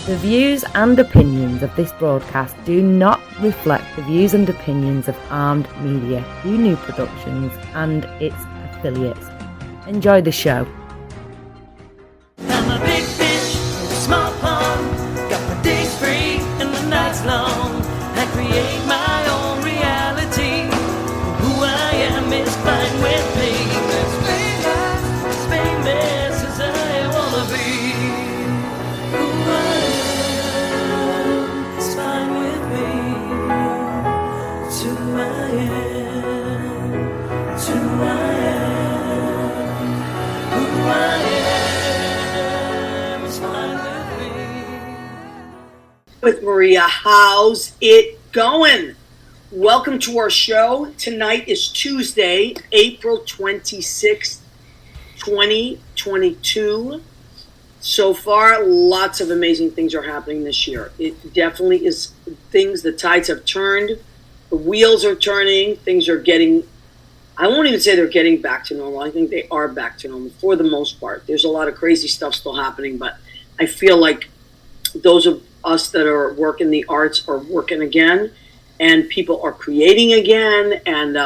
The views and opinions of this broadcast do not reflect the views and opinions of Armed Media, New Productions and its affiliates. Enjoy the show. I'm a big fish in a small pond. Got my days free and the nights long. I create my own reality. Who I am is fine with me. As famous as I wanna be. Who I am is fine with me. It's who I am. It's who I am. Who I am is fine with me. With Maria, how's it going? Welcome to our show. Tonight is Tuesday, April 26th, 2022. So far, lots of amazing things are happening this year. It definitely is things, the tides have turned, the wheels are turning, things are getting, I won't even say they're getting back to normal. I think they are back to normal for the most part. There's a lot of crazy stuff still happening, but I feel like those of us that are working the arts are working again, and people are creating again. And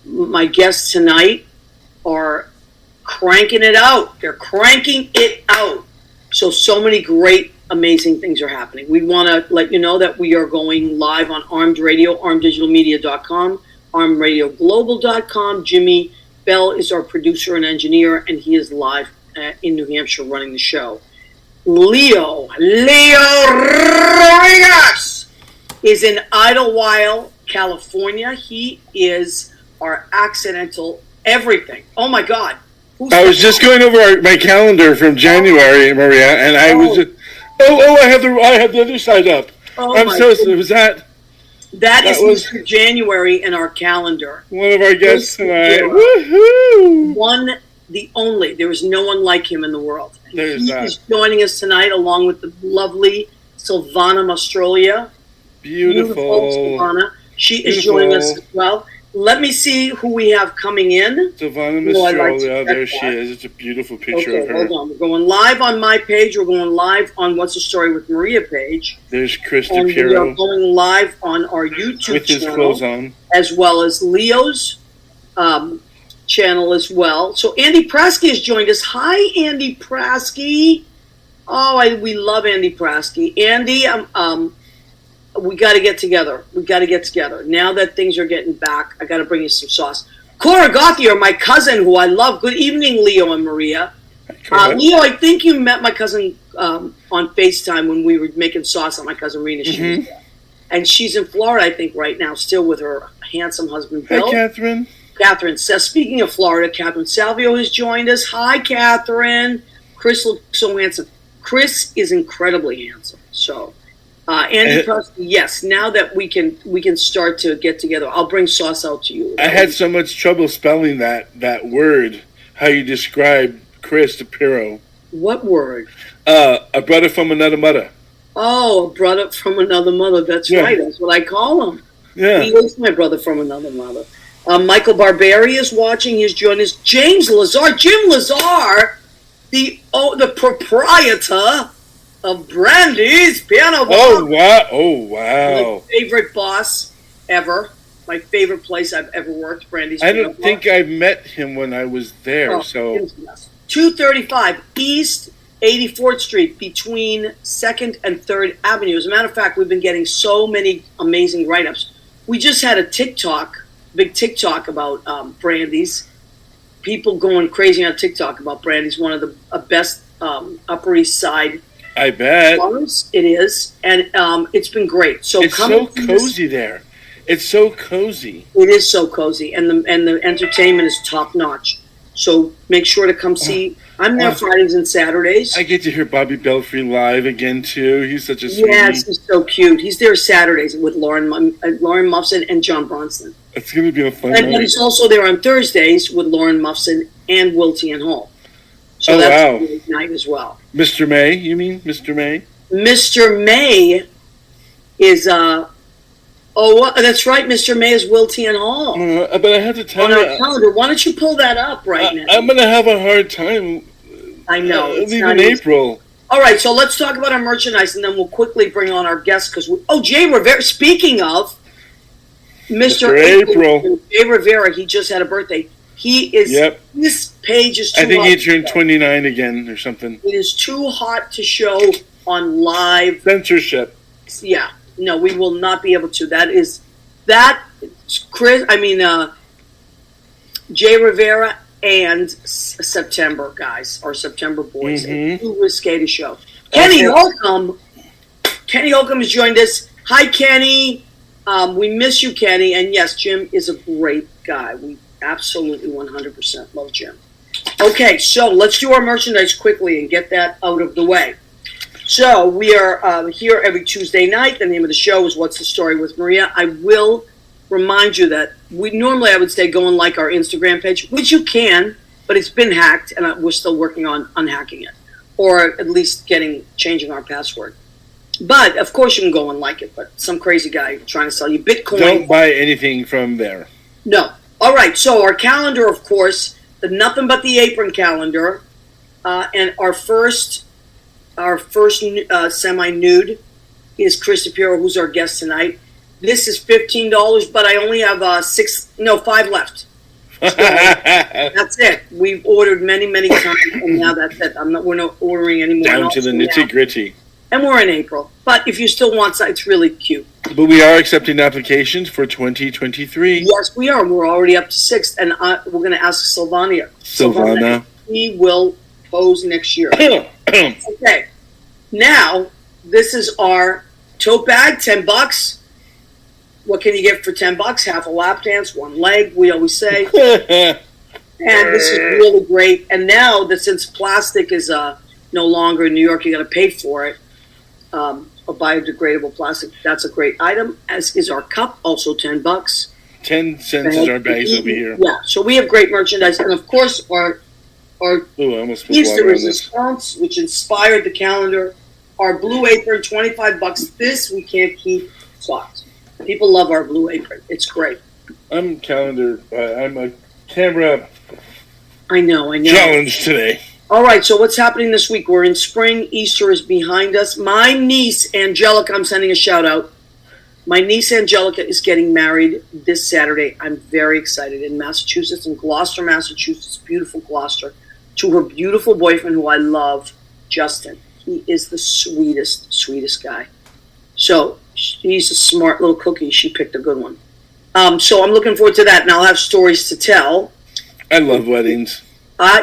my guests tonight are cranking it out. They're cranking it out. So many great, amazing things are happening. We want to let you know that we are going live on Armed Radio, armeddigitalmedia.com, armedradioglobal.com. Jimmy Bell is our producer and engineer, and he is live in New Hampshire running the show. Leo Rodriguez is in Idlewild, California. He is our accidental everything. Oh my God. I was just going over my calendar from January, Maria, and I was just, I have the other side up. I'm so sorry. Was that is Mr. January in our calendar. One of our guests tonight. Woohoo! One, the only. There is no one like him in the world. He is joining us tonight along with the lovely Silvana Mastrolia. Beautiful Silvana. She is joining us as well. Let me see who we have coming in. Silvana Mastrolia, there she is. It's a beautiful picture of her. Hold on. We're going live on my page. We're going live on What's the Story with Maria page. There's Chris and DePierro. We are going live on our YouTube with his channel, clothes on, as well as Leo's channel as well. So Andy Prasky has joined us. Hi, Andy Prasky. Oh, we love Andy Prasky. Andy, we got to get together. Now that things are getting back, I got to bring you some sauce. Cora Gauthier, my cousin, who I love. Good evening, Leo and Maria. Leo, I think you met my cousin on FaceTime when we were making sauce on my cousin Rena. Mm-hmm. And she's in Florida, I think, right now, still with her handsome husband, Bill. Hi, Catherine. Catherine says, speaking of Florida, Catherine Salvio has joined us. Hi, Catherine. Chris looks so handsome. Chris is incredibly handsome. So, Andy Prusty, yes, now that we can start to get together, I'll bring sauce out to you. I had so much trouble spelling that word, how you describe Chris DePierro. What word? A brother from another mother. Oh, a brother from another mother. That's right. That's what I call him. Yeah. He is my brother from another mother. Michael Barberi is watching. He's joined us. James Lazar. Jim Lazar, the proprietor of Brandy's Piano Bar. Oh, wow. My favorite boss ever. My favorite place I've ever worked, Brandy's Piano Bar. I don't think I met him when I was there. 235 East 84th Street between 2nd and 3rd Avenue. As a matter of fact, we've been getting so many amazing write-ups. We just had a big TikTok about Brandy's. People going crazy on TikTok about Brandy's, one of the best Upper East Side. I bet. Bars. It is, and it's been great. So it's so cozy there. It's so cozy. It is so cozy, and the entertainment is top notch. So make sure to come see. I'm there Fridays and Saturdays. I get to hear Bobby Belfry live again too. He's such a sweetie. Yes, he's so cute. He's there Saturdays with Lauren Muffson and John Bronson. It's going to be a fun night. But he's also there on Thursdays with Lauren Muffson and Wiltie and Hall. So that's a great night as well. Mr. May, you mean? Mr. May? Mr. May is that's right. Mr. May is Wiltie and Hall. But I have to tell you, on our calendar. Why don't you pull that up right now? I'm going to have a hard time. I know. Leaving April. All right, so let's talk about our merchandise, and then we'll quickly bring on our guests. Jay Rivera, speaking of Mr. April. Jay Rivera, he just had a birthday. He is, this page is too hot. I think he turned 29 again or something. It is too hot to show on live. Censorship. Yeah, no, we will not be able to. Jay Rivera and September guys, or September boys. It's too risque to show. Kenny Holcomb has joined us. Hi, Kenny. We miss you, Kenny. And yes, Jim is a great guy. We absolutely 100% love Jim. Okay, so let's do our merchandise quickly and get that out of the way. So we are here every Tuesday night. The name of the show is What's the Story with Maria. I will remind you that I would say go and like our Instagram page, which you can, but it's been hacked, and we're still working on unhacking it, or at least changing our password. But of course you can go and like it. But some crazy guy trying to sell you Bitcoin. Don't buy anything from there. No. All right. So our calendar, of course, the Nothing But the Apron calendar, and our first semi-nude is Chris DePierro, who's our guest tonight. This is $15, but I only have 5 left. So that's it. We've ordered many, many times, and now that's it. We're not ordering anymore. Down to the nitty-gritty. And we're in April. But if you still want some, it's really cute. But we are accepting applications for 2023. Yes, we are. We're already up to 6, and we're going to ask Silvana. He will pose next year. Okay. Now, this is our tote bag, $10. What can you get for $10? Half a lap dance, one leg, we always say. And this is really great. And now that since plastic is no longer in New York, you got to pay for it. A biodegradable plastic, that's a great item, as is our cup, also $10. 10 cents is our bags over here. Yeah, so we have great merchandise. And of course, our Easter Resistance, which inspired the calendar. Our Blue Apron, $25. This we can't keep stocked. People love our Blue Apron. It's great. I'm a camera. I know. Challenge today. All right, so what's happening this week? We're in spring. Easter is behind us. My niece, Angelica, I'm sending a shout out. My niece, Angelica, is getting married this Saturday. I'm very excited. In Massachusetts, in Gloucester, Massachusetts, beautiful Gloucester, to her beautiful boyfriend, who I love, Justin. He is the sweetest guy. So he's a smart little cookie. She picked a good one. So I'm looking forward to that, and I'll have stories to tell. I love weddings.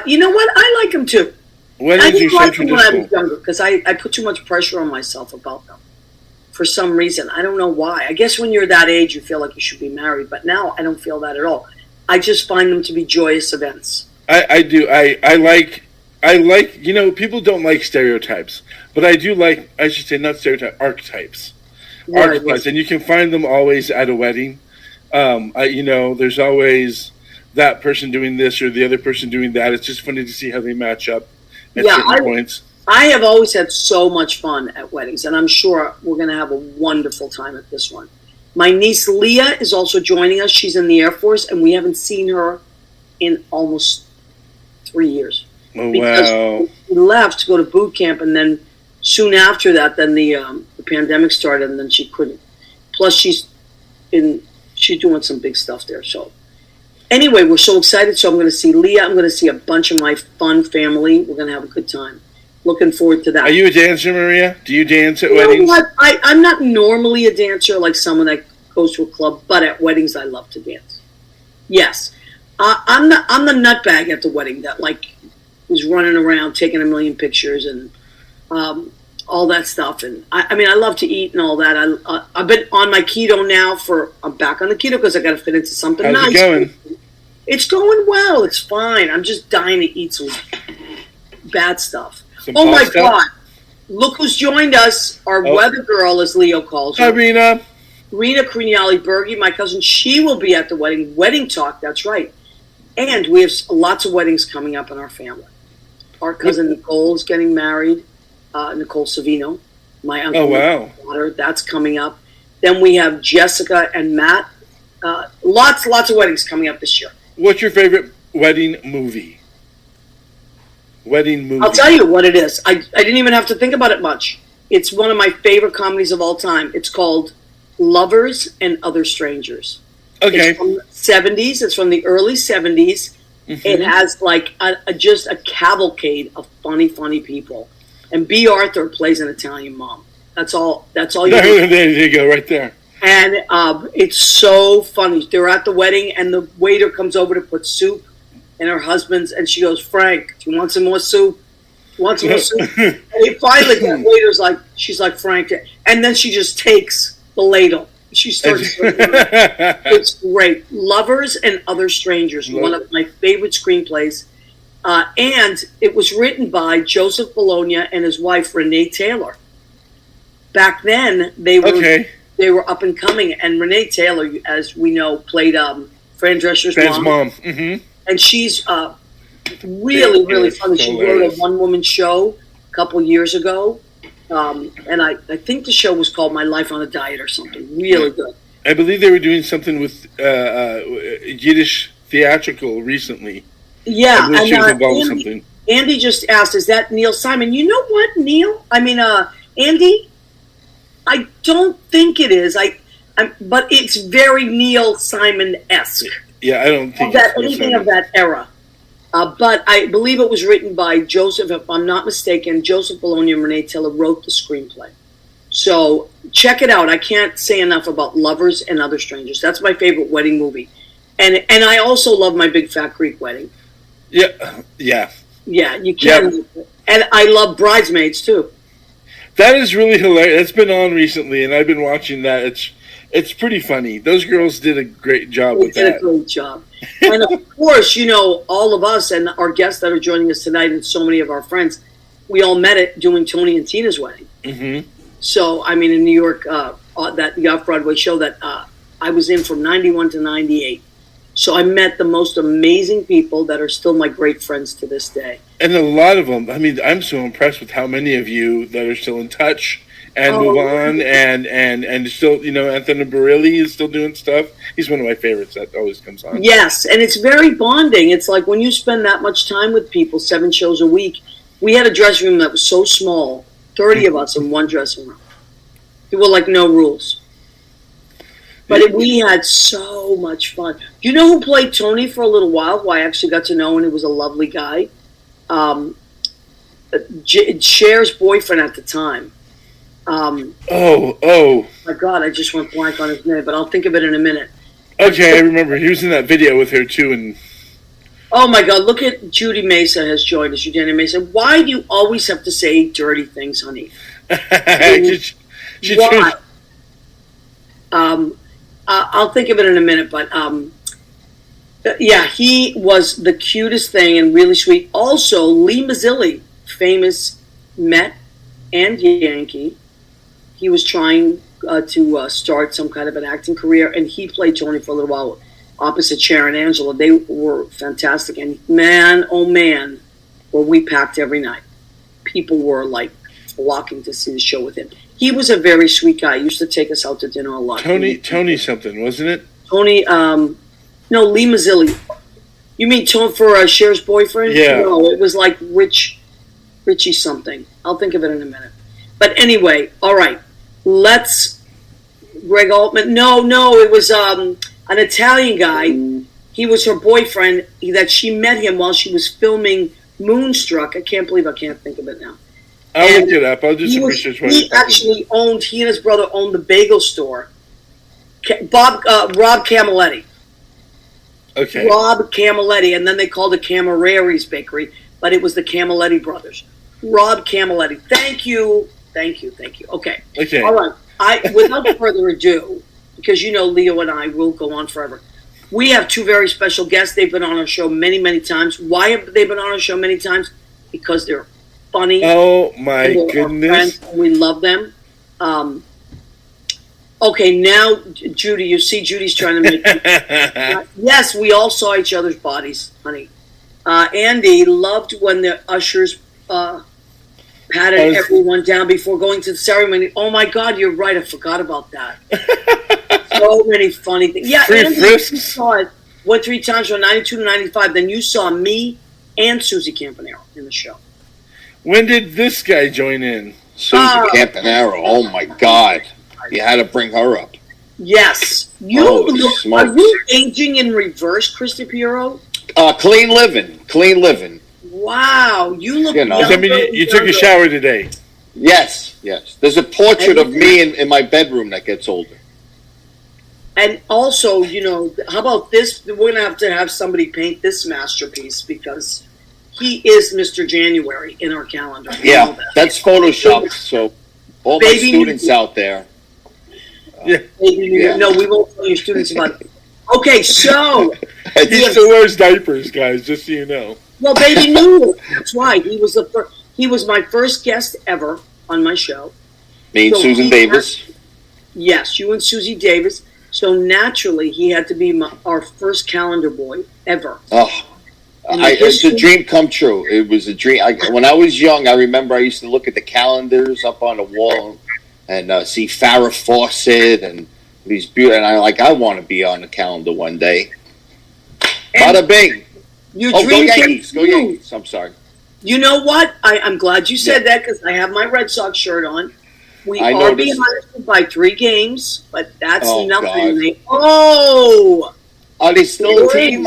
You know what? I like them too. Weddings I didn't like them when I traditional. was younger because I put too much pressure on myself about them. For some reason. I don't know why. I guess when you're that age, you feel like you should be married. But now I don't feel that at all. I just find them to be joyous events. I do. I like, people don't like stereotypes. But I do like, I should say not stereotypes, archetypes. Right, archetypes. right. And you can find them always at a wedding. There's always that person doing this or the other person doing that. It's just funny to see how they match up at certain points. I have always had so much fun at weddings, and I'm sure we're going to have a wonderful time at this one. My niece Leah is also joining us. She's in the Air Force, and we haven't seen her in almost 3 years. Oh, because wow. we left to go to boot camp, and then soon after that, then the pandemic started, and then she couldn't. Plus, she's doing some big stuff there. So anyway, we're so excited. So I'm going to see Leah. I'm going to see a bunch of my fun family. We're going to have a good time. Looking forward to that. Are you a dancer, Maria? Do you dance at weddings? What? I'm not normally a dancer like someone that goes to a club, but at weddings I love to dance. Yes. I'm the nutbag at the wedding that is running around taking a million pictures and all that stuff. And I love to eat and all that. I've been on my keto now I'm back on the keto because I got to fit into something nice. How's it going? It's going well. It's fine. I'm just dying to eat some bad stuff. Some oh my pasta? God. Look who's joined us. Our weather girl, as Leo calls her. Hi, Rena. Rena Criniali-Bergi, my cousin. She will be at the wedding. Wedding talk, that's right. And we have lots of weddings coming up in our family. Our cousin Nicole is getting married. Nicole Savino. My uncle. Oh, wow. Daughter, that's coming up. Then we have Jessica and Matt. Lots of weddings coming up this year. What's your favorite wedding movie? wedding movie. I'll tell you what it is. I didn't even have to think about it much. It's one of my favorite comedies of all time. It's called Lovers and Other Strangers. Okay. It's from the 70s. It's from the early 70s. Mm-hmm. It has like just a cavalcade of funny people. And B. Arthur plays an Italian mom. That's all you need. There you go, right there. And it's so funny. They're at the wedding, and the waiter comes over to put soup in her husband's, and she goes, "Frank, do you want some more soup? Want some more soup?" And he finally, that waiter's like, she's like, "Frank," and then she just takes the ladle. She starts. It's great. Lovers and Other Strangers, one of my favorite screenplays, and it was written by Joseph Bologna and his wife Renee Taylor. Back then, they were up and coming, and Renee Taylor, as we know, played Fran Drescher's mom. Mm-hmm. And she's really funny. She wrote a one-woman show a couple years ago, and I think the show was called My Life on a Diet or something. Really good. I believe they were doing something with Yiddish theatrical recently. Yeah, I she was involved with something. Andy just asked, "Is that Neil Simon?" You know what, Neil? I mean, Andy. I don't think it is. But it's very Neil Simon-esque. Yeah, I don't think it's anything of that era. But I believe it was written by Joseph, if I'm not mistaken. Joseph Bologna and Renee Taylor wrote the screenplay. So check it out. I can't say enough about Lovers and Other Strangers. That's my favorite wedding movie. And I also love My Big Fat Greek Wedding. Yeah. Yeah, you can't. Yep. And I love Bridesmaids, too. That is really hilarious. It's been on recently, and I've been watching that. It's pretty funny. Those girls did a great job with that. They did a great job. And, of course, all of us and our guests that are joining us tonight and so many of our friends, we all met it doing Tony and Tina's wedding. Mm-hmm. So, I mean, in New York, the off-Broadway show that I was in from 91 to 98. So I met the most amazing people that are still my great friends to this day. And a lot of them, I mean, I'm so impressed with how many of you that are still in touch and move on and still, Anthony Barilli is still doing stuff. He's one of my favorites that always comes on. Yes, and it's very bonding. It's like when you spend that much time with people, 7 shows a week. We had a dressing room that was so small, 30 of us in one dressing room. There were like no rules. But we had so much fun. Do you know who played Tony for a little while, who I actually got to know, and he was a lovely guy? Cher's boyfriend at the time. Oh. My God, I just went blank on his name, but I'll think of it in a minute. Okay, I remember. He was in that video with her, too. And oh, my God, look at Judy Mesa has joined us. Judy Mesa. Why do you always have to say dirty things, honey? Why? I'll think of it in a minute, but yeah, he was the cutest thing and really sweet. Also, Lee Mazzilli, famous Met and Yankee. He was trying to start some kind of an acting career, and he played Tony for a little while opposite Sharon Angela. They were fantastic, and man, oh man, were we packed every night. People were like flocking to see the show with him. He was a very sweet guy. He used to take us out to dinner a lot. Tony something, wasn't it? Tony, no, Lee Mazzilli. You mean Tony for Cher's boyfriend? Yeah. No, it was like Richie something. I'll think of it in a minute. But anyway, all right. Greg Altman. No, it was an Italian guy. He was her boyfriend. That she met him while she was filming Moonstruck. I can't believe I can't think of it now. I'll look it up. I'll do some research. He and his brother owned the bagel store. Rob Camilletti. Okay. Rob Camilletti, and then they called it Camerari's Bakery, but it was the Camilletti brothers. Rob Camilletti. Thank you. Okay. All right. Without further ado, because Leo and I will go on forever. We have 2 very special guests. They've been on our show many, many times. Why have they been on our show many times? Because they're funny. Oh my goodness! Friends, we love them. Okay, now Judy, you see, Judy's trying to make. Yes, we all saw each other's bodies, honey. Andy loved when the ushers patted everyone down before going to the ceremony. Oh my God, you're right. I forgot about that. So many funny things. Yeah, Andy, you saw it. Went 3 times from 92 to 95. Then you saw me and Susie Campanaro in the show. When did this guy join in? Susie Campanaro. Oh my God! You had to bring her up. Yes. Are you aging in reverse, Chris DePierro? Clean living. Wow, you look. You know, I mean, you took a shower today. Yes. There's a portrait of me in my bedroom that gets older. And also, you know, how about this? We're going to have somebody paint this masterpiece because he is Mr. January in our calendar. Yeah, that's Photoshopped. So all my students out there. No, we won't tell your students about it. Okay, so he still wears diapers, guys. Just so you know. Well, Baby knew. That's right. He was my first guest ever on my show. Me and Susan Davis. Yes, you and Susie Davis. So naturally, he had to be our first calendar boy ever. Oh, it's a dream come true. It was a dream. When I was young, I remember I used to look at the calendars up on the wall and see Farrah Fawcett and these beautiful. And I want to be on the calendar one day. Bada bing. Go Yankees. I'm sorry. You know what? I'm glad you said that because I have my Red Sox shirt on. We are behind by 3 games, but that's nothing. Are they still a team?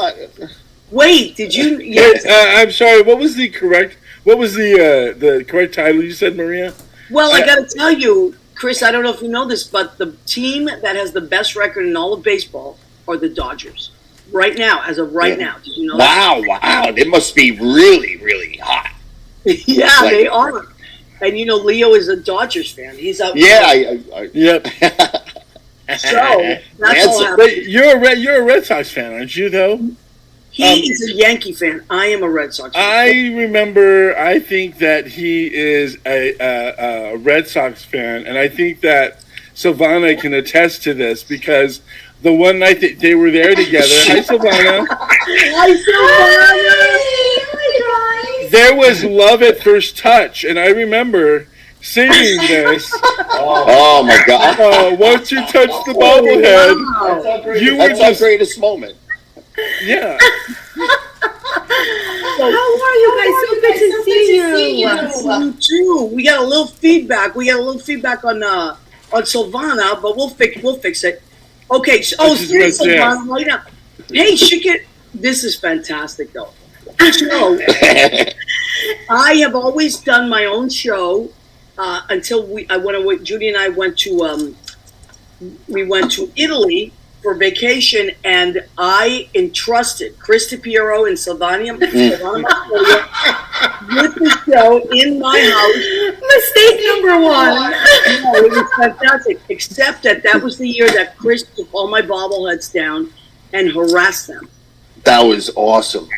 Wait, did you? Yes. I'm sorry. What was the correct title you said, Maria? Well, I got to tell you, Chris. I don't know if you know this, but the team that has the best record in all of baseball are the Dodgers. Right now, as of right now, did you know that? Wow! They must be really, really hot. Yeah, they are. And you know, Leo is a Dodgers fan. He's out. Yep. So that's all happening. You're a Red Sox fan, aren't you? Though he is a Yankee fan. I am a Red Sox fan. I think that he is a Red Sox fan, and I think that Silvana can attest to this because the one night that they were there together. Hi, Silvana. Hi, Silvana. There was love at first touch, and I remember singing this. Oh my God! Once you touch the bobblehead, that's our greatest moment. Yeah. How are you guys? So good to see you. You too. We got a little feedback. on Silvana, but we'll fix it. Okay. Seriously, Silvana, right now. Hey, this is fantastic, though. So, I have always done my own show until Judy and I went to Italy for vacation, and I entrusted Chris DePierro and Silvana Mastrolia with the show in my house. Mistake number 1. It was fantastic, except that was the year that Chris took all my bobbleheads down and harassed them. That was awesome.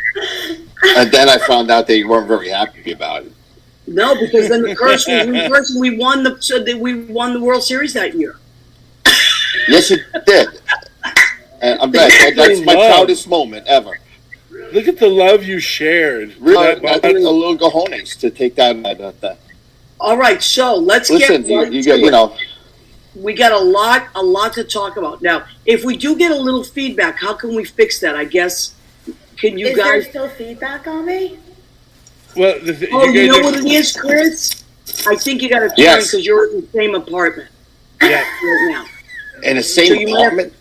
And then I found out that you weren't very happy about it. No, because then the curse was reversed, and we won the World Series that year. Yes, it did. And I'm glad. That's my proudest moment ever. Look at the love you shared. Really, I did a little cojones to take that. All right, so let's get right to it. We got a lot to talk about. Now, if we do get a little feedback, how can we fix that? I guess. Can you guys? Is there still feedback on me? Well, you know what it is, Chris? I think you got to turn because you're in the same apartment. Yeah. Right now. In the same apartment.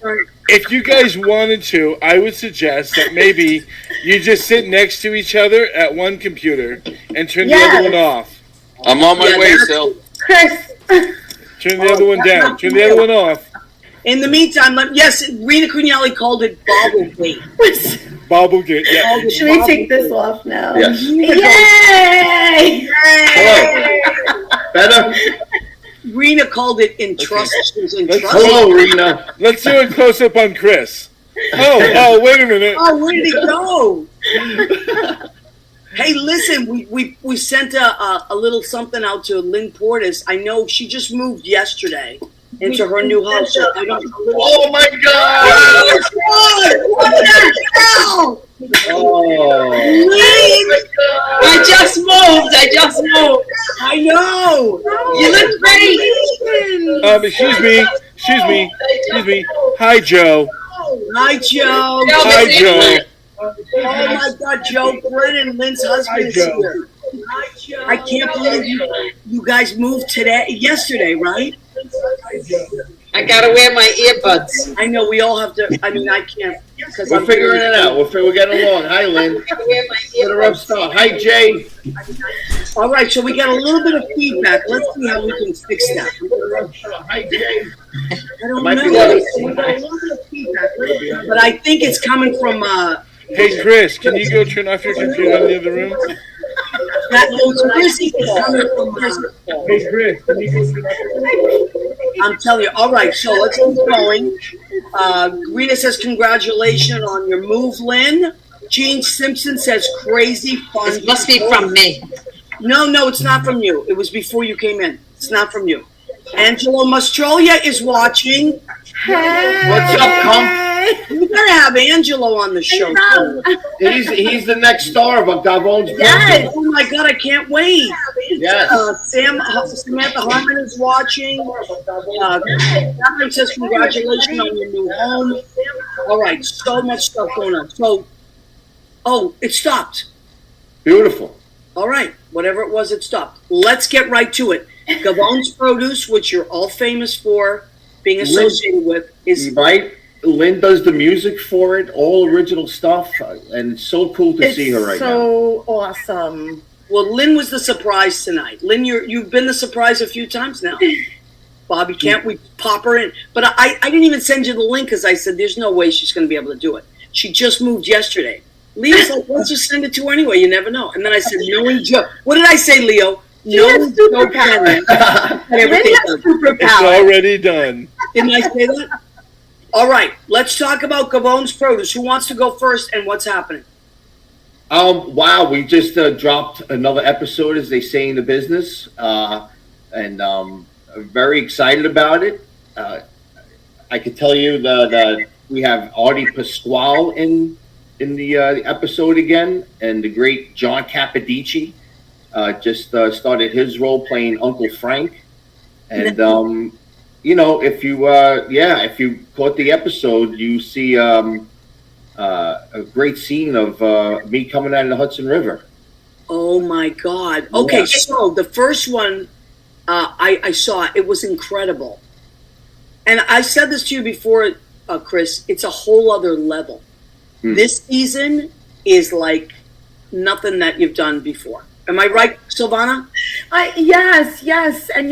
If you guys wanted to, I would suggest that maybe you just sit next to each other at one computer and turn the other one off. I'm on my way, Sil. Chris. Turn the other one down. Turn the other one off. In the meantime, Rena Cugnali called it Bobblegate. Bobblegate, yeah. Should we take this off now? Yes. Yay! Hello. Better? Rena called it Entrust. Hello, Rena. Let's do a close-up on Chris. Oh, wait a minute. Oh, where did he go? Hey, listen, we sent a little something out to Lynn Portis. I know she just moved yesterday into her new house. So oh my God! What the hell? Oh. I just moved. I know. You look great. Excuse me. Hi, Joe. Hi, Joe. Hi, Joe. my God, Joe Brennan, Lynn's husband is here. I can't believe you guys moved yesterday, right? I gotta wear my earbuds. I know we all have to. I mean, I can't because We're figuring it out. We're getting along. Hi, Lynn. What a rough start. Hi, Jay. All right, so we got a little bit of feedback. Let's see how we can fix that. Hi, Jay. I don't know. We got a little bit of feedback, but I think it's coming from. Hey, Chris, can you go turn off your computer in the other room? That was Chrissy coming from. Hey, Chris, can you go turn off your I'm telling you. All right, so let's keep going. Rita says, congratulations on your move, Lynn. Gene Simpson says, crazy fun. This must be from me. No, it's not from you. It was before you came in. It's not from you. Angelo Mastrolia is watching. Hey. What's up, Comp? We gotta have Angelo on the show. He's the next star of a Gavone's Yes. Oh my God, I can't wait. Yes. Samantha Harmon is watching. Catherine says, congratulations on your new home. All right, so much stuff going on. So, it stopped. Beautiful. All right, whatever it was, it stopped. Let's get right to it. Gavone's Produce, which you're all famous for being associated with, is right. Lynn does the music for it, all original stuff, and it's so cool to see her right now. So awesome. Well, Lynn was the surprise tonight. Lynn, you've been the surprise a few times now. Bobby, can't we pop her in? But I didn't even send you the link because I said there's no way she's going to be able to do it. She just moved yesterday. Leo's like, let's just send it to her anyway. You never know. And then I said, knowing Joe. What did I say, Leo? No superpower. It's already done. Didn't I say that? All right, let's talk about Gavone's Produce. Who wants to go first and what's happening? Wow, we just dropped another episode, as they say in the business, and very excited about it. I can tell you that we have Artie Pasquale in the episode again, and the great John Capodici just started his role playing Uncle Frank, and if you caught the episode, you see a great scene of me coming out of the Hudson River. Oh my God! Okay, yeah. So the first one I saw, it was incredible, and I said this to you before, Chris. It's a whole other level. This season is like nothing that you've done before. Am I right, Silvana? Yes. And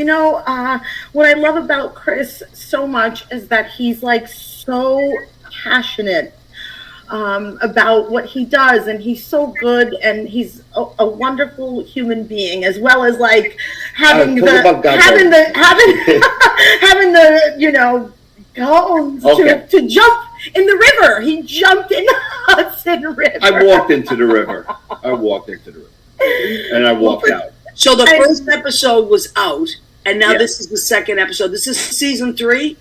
what I love about Chris so much is that he's like so passionate about what he does, and he's so good, and he's a wonderful human being, as well as like having the goals to jump in the river. He jumped in the Hudson River. I walked into the river. And I walked out. So the first episode was out, and now this is the second episode. This is season 3?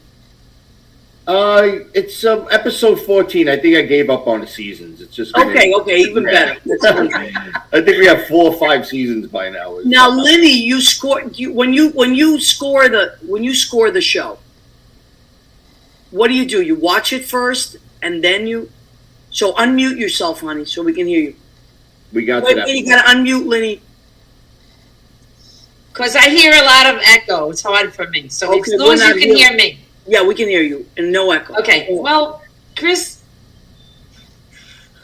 It's episode 14. I think I gave up on the seasons. It's just okay, even better. I think we have 4 or 5 seasons by now. Now, Lenny, you score when you score the show. What do? You watch it first, and then so unmute yourself, honey, so we can hear you. We got that. You got to unmute, Lenny. Because I hear a lot of echo. It's hard for me. So as long as you can hear me. Yeah, we can hear you. And no echo. Okay. Well, Chris.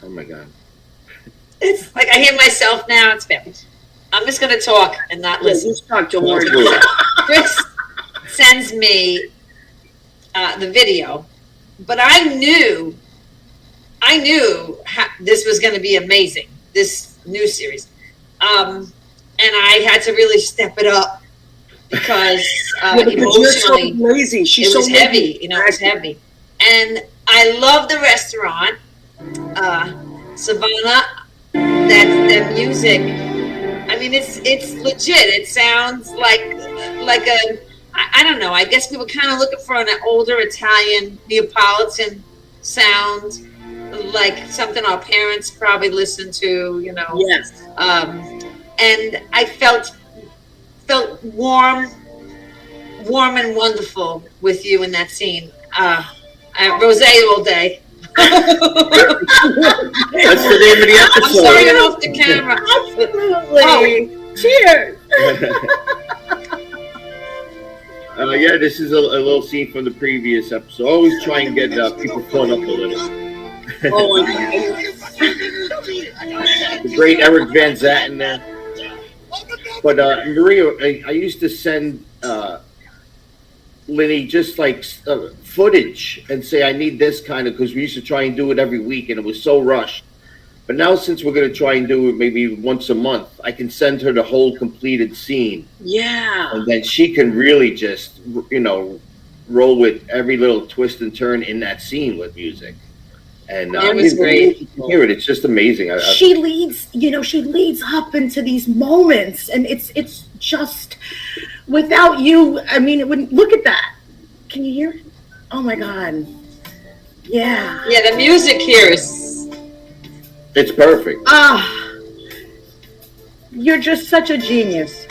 Oh, my God. It's like I hear myself now. It's bad. I'm just going to talk and not listen. Just talk to Lord. Chris sends me the video. But I knew this was going to be amazing. This new series. And I had to really step it up because emotionally lazy. She's it was so heavy. It was heavy. And I love the restaurant. Silvana, that music. I mean, it's legit. It sounds like I don't know. I guess we were kind of looking for an older Italian Neapolitan sound. Like something our parents probably listened to, Yes. And I felt warm and wonderful with you in that scene. Rosé all day. That's the name of the I'm episode. sorry, I'm off the camera. Absolutely. Cheers. Yeah, this is a little scene from the previous episode. Always try and get people caught up a little. Oh, The great Eric Van Zatten there. But Maria, I used to send Lenny just like footage and say, I need this kind of, because we used to try and do it every week and it was so rushed. But now, since we're going to try and do it maybe once a month, I can send her the whole completed scene. yeah. And then she can really just, roll with every little twist and turn in that scene with music. And It was great. You can hear it. It's just amazing. She leads, she leads up into these moments, and it's just, without you, I mean, it wouldn't, look at that. Can you hear it? Oh my God. Yeah. Yeah, the music here is. It's perfect. You're just such a genius.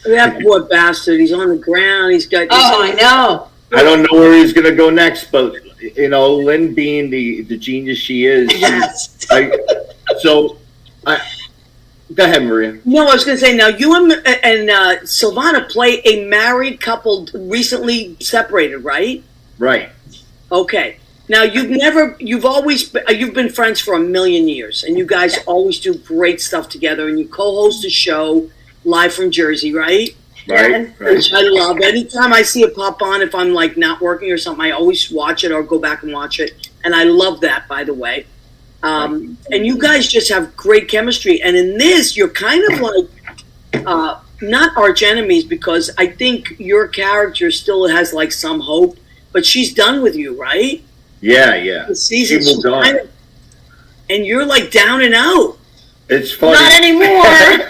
That poor bastard. He's on the ground. He's got. Oh, I know. I don't know where he's going to go next, but, Lynn being the genius she is. Yes. Go ahead, Maria. No, I was going to say, now you and Silvana play a married couple recently separated, right? Right. Okay. Now you've been friends for a million years, and you guys always do great stuff together, and you co-host a show live from Jersey, right? Right. Which I love. Anytime I see it pop on, if I'm like not working or something, I always watch it or go back and watch it, and I love that, by the way. And you guys just have great chemistry, and in this, you're kind of like not arch enemies, because I think your character still has like some hope, but she's done with you, right? Yeah. The season, She moved on. and you're like down and out. It's funny. Not anymore.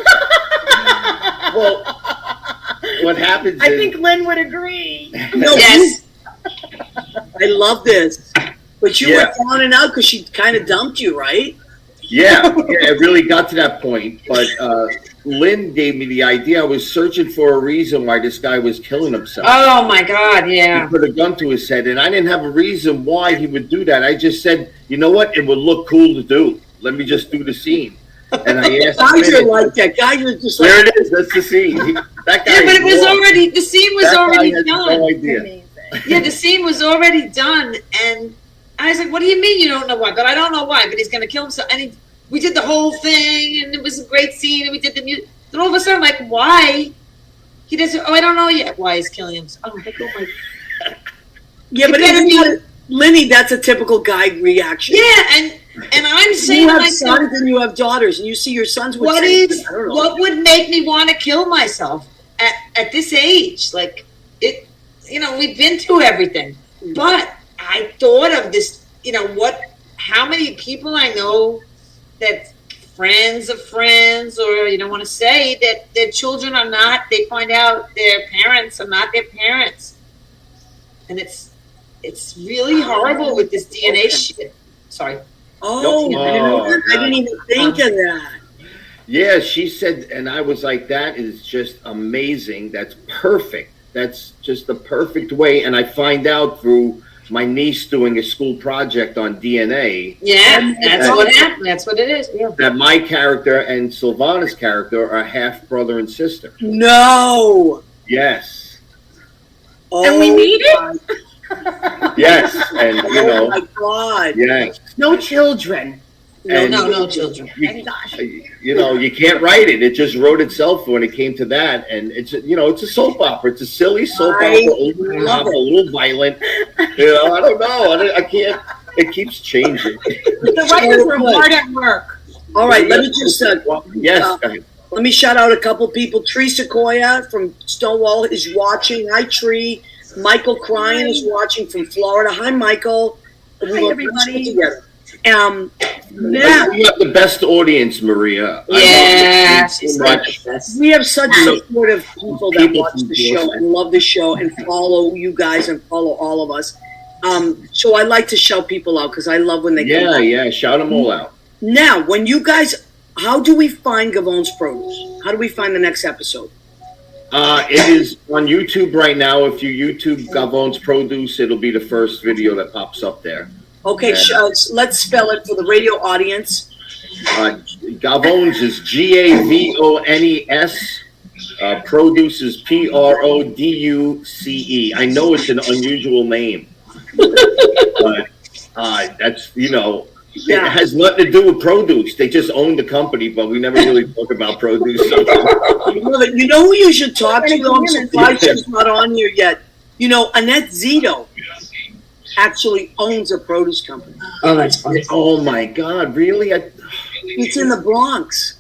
Well, what happens I is... think Lynn would agree. No, Yes. I love this. But you were down and out because she kind of dumped you, right? Yeah, it really got to that point. But Lynn gave me the idea. I was searching for a reason why this guy was killing himself. Oh my God, yeah. He put a gun to his head, and I didn't have a reason why he would do that. I just said, you know what? It would look cool to do. Let me just do the scene. And I asked Guys him, are like that. Guys are just there like, it is. That's the scene. That guy. Yeah, but it was wrong. already, the scene was That guy already has done. no idea. Amazing. Yeah, the scene was already done, and I was like, "What do you mean you don't know why?" But I don't know why. But he's gonna kill himself, and we did the whole thing, and it was a great scene, and we did the music. Then all of a sudden, like, why? He doesn't. Oh, I don't know yet why he's killing himself. Oh, like, oh my. yeah, but Lenny, that's a typical guy reaction. Yeah, and I'm saying You to have myself, sons and you have daughters, and you see your sons with what things, is I don't know. what would make me want to kill myself at this age? Like it, we've been through everything, but I thought of this. How many people I know that friends of friends, or you don't want to say that their children are not. They find out their parents are not their parents, and it's really horrible with this DNA shit. Sorry. Oh, I didn't even think of that. Yeah, she said, and I was like, that is just amazing. That's perfect. That's just the perfect way. And I find out through my niece doing a school project on DNA. Yeah, that's what happened. That's what it is. Yeah. That my character and Silvana's character are half brother and sister. No. Yes. Oh, And we meet it? Yes. And, Oh my God. yes. No children. No children. Thank gosh. You can't write it. It just wrote itself when it came to that. And it's a soap opera. It's a silly soap opera, a little violent. I don't know. I can't. It keeps changing. The writers were hard at work. All right, let me just yes. Go ahead. let me shout out a couple people. Tree Sequoia from Stonewall is watching. Hi, Tree. Michael Cryan is watching from Florida. Hi, Michael. Hi, everybody. Together. Yeah. You have the best audience, Maria. Yeah, so much. We have such supportive people that watch the show and love the show and follow you guys and follow all of us. So I like to shout people out because I love when they come out. Yeah, shout them all out. Now, when you guys, how do we find Gavone's Produce? How do we find the next episode? It is on YouTube right now. If you YouTube Gavone's Produce, it'll be the first video that pops up there. Okay, let's spell it for the radio audience. Gavone's is Gavones. Produce is Produce. I know it's an unusual name, but that's it has nothing to do with produce. They just own the company, but we never really talk about produce. You know who you should talk to? I'm surprised she's not on here yet. Annette Zito actually owns a produce company. Oh, that's funny. Oh my God, really? It's in the Bronx.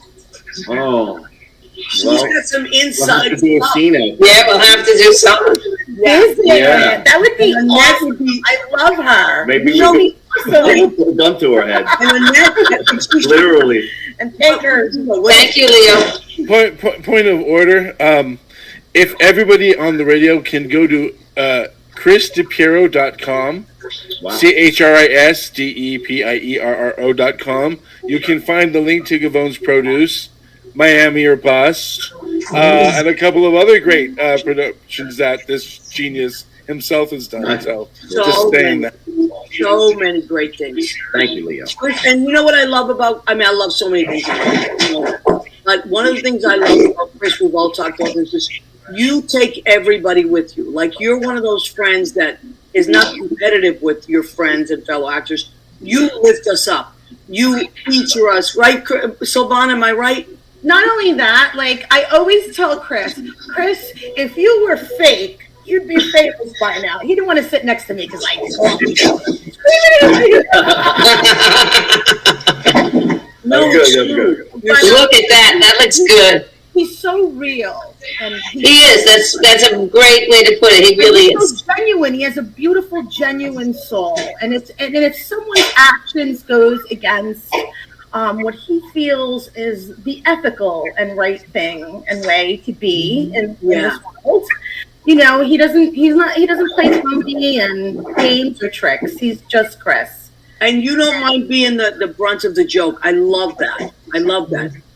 Oh. She's got some inside stuff. Yeah, we'll have to do something. Yeah. That would be awesome. I love her. Maybe we could put a gun to her head. Literally. And take her. Thank you, Leo. Point of order. If everybody on the radio can go to ChrisDePierro.com, wow. ChrisDePierro.com, you can find the link to Gavone's Produce, Miami or Bust, and a couple of other great productions that this genius himself has done. So just saying that. So many great things. Thank you, Leo. And you know what I love about? I love so many things. Like one of the things I love about Chris, we've all talked about this, is you take everybody with you. Like you're one of those friends that is not competitive with your friends and fellow actors. You lift us up. You feature us, right, Silvana? Am I right? Not only that, like I always tell Chris, if you were fake, you'd be famous by now. He didn't want to sit next to me because No, good. Look at that. That looks good. He's so real, and he is. That's a great way to put it. He really is so genuine. He has a beautiful, genuine soul, and if someone's actions goes against what he feels is the ethical and right thing and way to be in this world. He doesn't play comedy and games or tricks. He's just Chris. And you don't mind being the brunt of the joke. I love that.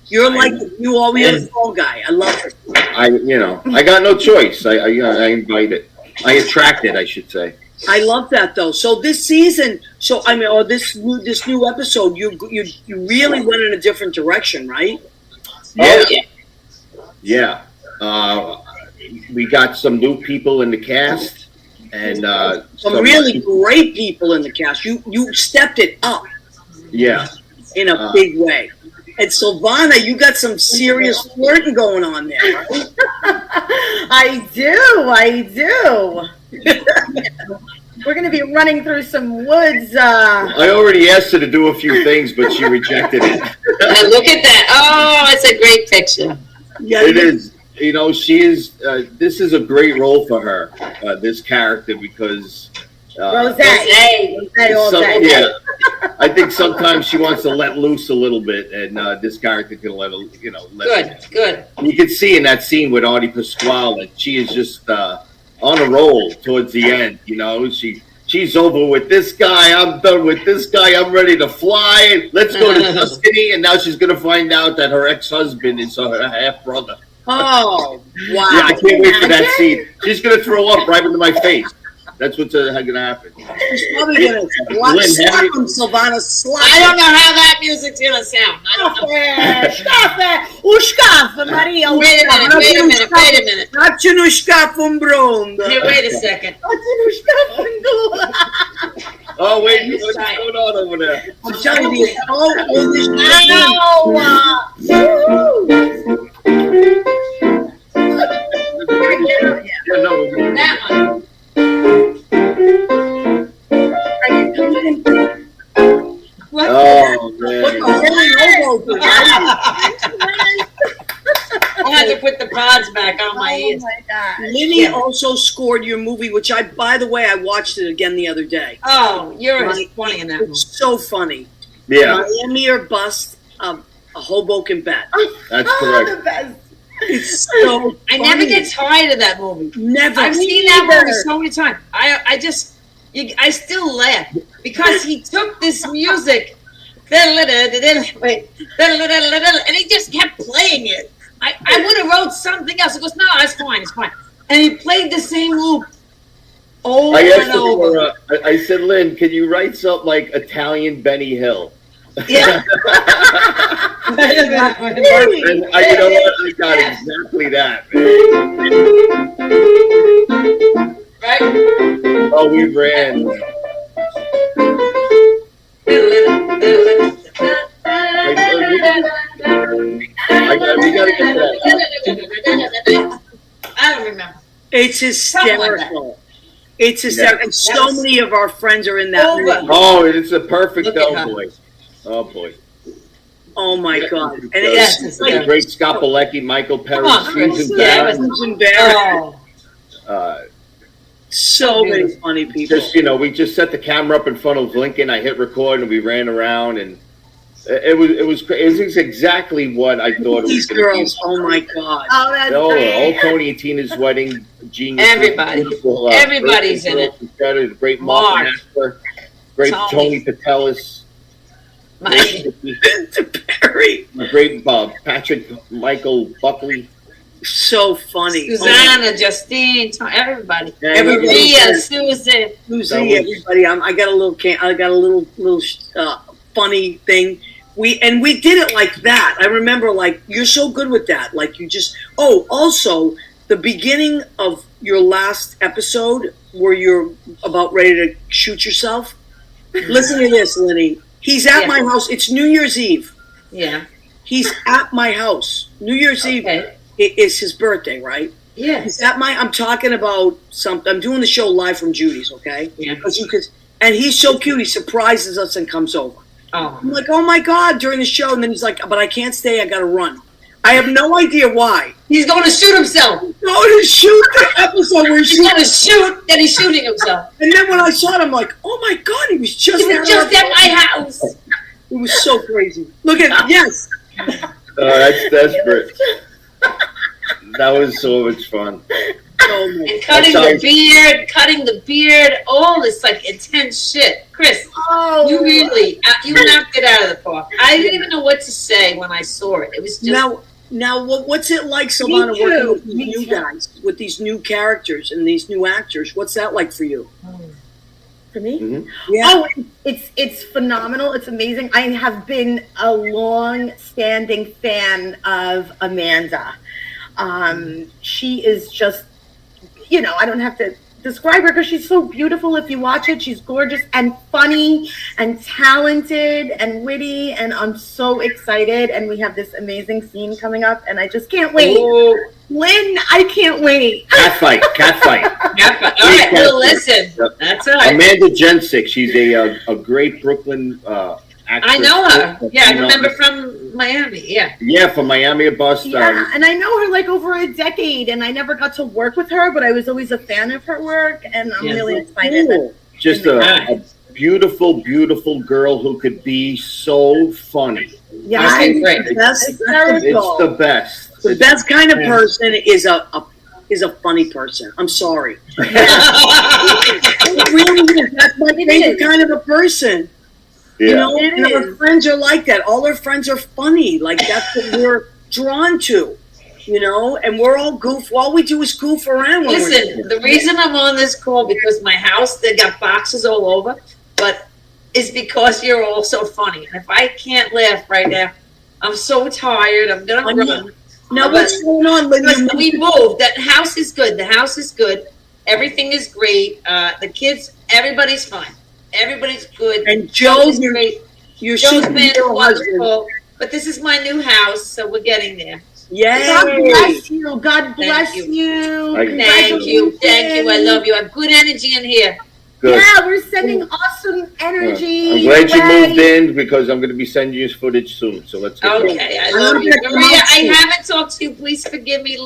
You're like you always a fall guy. I love it. I got no choice. I invite it. I attract it, I should say. I love that though. So this season, this new episode, you really went in a different direction, right? Yeah. We got some new people in the cast, and some really great people in the cast. You stepped it up. Yeah. In a big way. And Silvana, you got some serious flirting going on there, right? I do. We're going to be running through some woods. I already asked her to do a few things, but she rejected it. Look at that. Oh, it's a great picture. Yeah, it is. She is. This is a great role for her, this character, because... Rosé all day. Yeah, I think sometimes she wants to let loose a little bit, and this character can let her, Good. You can see in that scene with Artie Pasquale that she is just on a roll towards the end. She's over with this guy. I'm done with this guy. I'm ready to fly. Let's go to Tuscany. And now she's going to find out that her ex-husband is her half brother. Oh, wow! Yeah, I can't wait for that scene. She's going to throw up right into my face. That's what's going to happen. She's probably going to slap him, Silvana. Slap. I don't know how that music's going to sound. Stop it. Maria. Wait a minute. Here, wait a second. Oh, wait. What's going on over there? I'm telling you, That one. What? Oh, man. What the holy elbow? I had to put the pods back on my ears. Oh my God. Minnie also scored your movie, which by the way, I watched it again the other day. Oh, you're funny in that movie. It's so funny. Yeah. Miami or Bust, a Hoboken Bet. That's correct. The best. It's so funny. I never get tired of that movie. Never. I've seen that movie so many times. I still laugh because he took this music and he just kept playing it. I would have wrote something else. He goes, no, it's fine, it's fine. And he played the same loop over and over. I said, Lynn, can you write something like Italian Benny Hill? Yeah. And you know what? I got exactly that, man. Right? Oh, we ran. We gotta get that. I don't remember. It's hysterical. It's hysterical. And so many of our friends are in that movie. Oh, it's a perfect boy. Oh boy. Oh my God. And it's like great Scopolecki, Michael Perry, Susan Barron. Oh. So many funny people. Just, we just set the camera up in front of Lincoln. I hit record and we ran around, and it was exactly what I thought it was. These girls, oh my God. Oh, that's great. Old Tony and Tina's wedding, genius. Everybody's in it. Great Mark Master, great Tony Patelis. DePierro. Great Patrick Michael Buckley. So funny. Susanna, Justine, everybody. Everybody. Susan, everybody. I got a little funny thing. We did it like that. I remember, like, you're so good with that. Like, you just. Oh, also, the beginning of your last episode where you're about ready to shoot yourself. Listen to this, Lenny. He's at my house. It's New Year's Eve. Yeah. He's at my house. New Year's Eve. It's his birthday, right? Yeah. He's at I'm talking about something. I'm doing the show live from Judy's, okay? Yeah. And he's so cute. He surprises us and comes over. Oh. I'm like, oh my God, during the show. And then he's like, but I can't stay. I got to run. I have no idea why. He's going to shoot himself. Going to shoot the episode where he's going to shoot, and he's shooting himself. And then when I saw it, I'm like, oh my God, he was just at my house. It was so crazy. Look at yes. That's desperate. That was so much fun. And cutting the beard, all this like intense shit. Chris, you really, you knocked it out of the park. I didn't even know what to say when I saw it. It was just... Now, what's it like, Silvana, working with these new guys, with these new characters and these new actors? What's that like for you? For me? Mm-hmm. Yeah. Oh, it's phenomenal. It's amazing. I have been a long-standing fan of Amanda. She is just, I don't have to describe her because she's so beautiful. If you watch it, she's gorgeous and funny and talented and witty, and I'm so excited. And we have this amazing scene coming up, and I just can't wait. Oh. Lynn, I can't wait. Cat fight. All right, well, listen. Yep. That's all right. Amanda Jensick, she's a great Brooklyn actress. I know her. Yeah, I remember from Miami. Yeah, from Miami, a bust. Yeah, and I know her like over a decade, and I never got to work with her, but I was always a fan of her work, and I'm really excited. Cool. Just a beautiful, beautiful girl who could be so funny. Yeah, it's the best. The best kind of person is a funny person. I'm sorry. It really is. That's my favorite kind of a person. Yeah. And our friends are like that. All our friends are funny. Like, that's what we're drawn to. And we're all goof. All we do is goof around. Listen, the reason I'm on this call because my house, they got boxes all over, but is because you're all so funny. If I can't laugh right now, I'm so tired. I'm gonna run. Now, what's going on, Linda? We moved. That house is good. The house is good. Everything is great. The kids, everybody's fine. Everybody's good. And Joe's great. Joe's been wonderful. But this is my new house, so we're getting there. Yay. God bless you. God bless you. Thank you. I love you. I have good energy in here. Good. Yeah, we're sending awesome energy. I'm glad you moved in because I'm going to be sending you footage soon. So let's get Okay, I love you. Maria, I haven't talked to you. Please forgive me.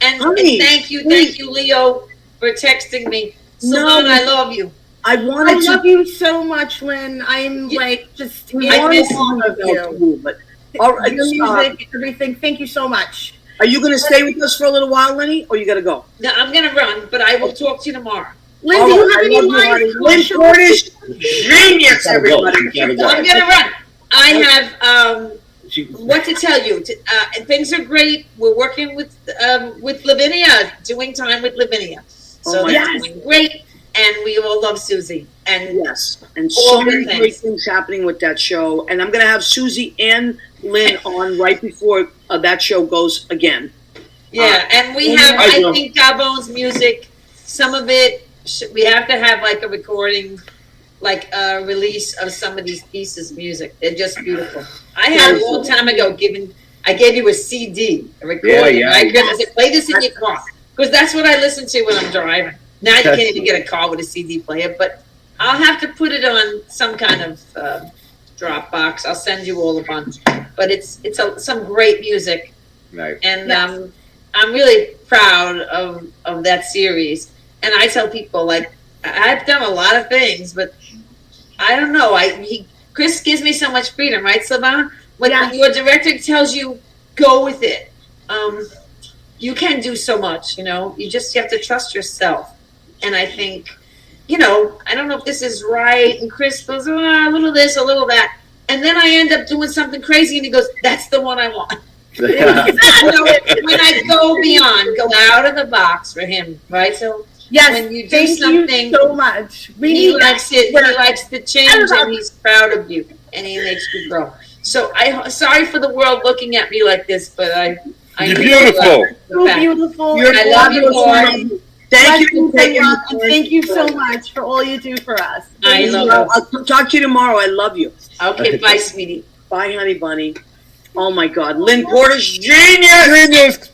And thank you, Leo, for texting me. Silvana, I love you. I love you so much, Lynn. I'm just I miss all of you. But your music, everything. Thank you so much. Are you going to stay with us for a little while, Lenny, or you got to go? No, I'm going to run, but I will talk to you tomorrow. Lynn, do you have any lines? Lynn Cornish, genius, everybody. I'm going to run. I have what to tell you. And things are great. We're working with Lavinia, doing time with Lavinia. So that's doing great. And we all love Susie. And yes, and so many great things happening with that show. And I'm going to have Susie and Lynn on right before that show goes again. Yeah, and we have, I think, Gavone's music, some of it, we have to have like a recording, like a release of some of these pieces of music. They're just beautiful. I had a long time ago I gave you a CD, a recording. I said, play this in your car. Because that's what I listen to when I'm driving. Now you can't even get a car with a CD player, but I'll have to put it on some kind of Dropbox. I'll send you all a bunch. But it's some great music. Nice. And I'm really proud of that series. And I tell people, like, I've done a lot of things, but I don't know. Chris gives me so much freedom, right, Silvana? When your director tells you, go with it. You can do so much, you know. You have to trust yourself. And I think, I don't know if this is right. And Chris goes, a little this, a little that. And then I end up doing something crazy, and he goes, that's the one I want. When I go beyond, go out of the box for him, right? So when you do something, you so much. He likes it. He likes the change, and he's proud of you, and he makes you grow. So sorry for the world looking at me like this, but you're beautiful. So beautiful. I love you, boy. Thank you. Thank you so much for all you do for us. I love you. I'll talk to you tomorrow. I love you. Okay, bye, sweetie. Bye, honey bunny. Oh my God, Lynn Porter's genius.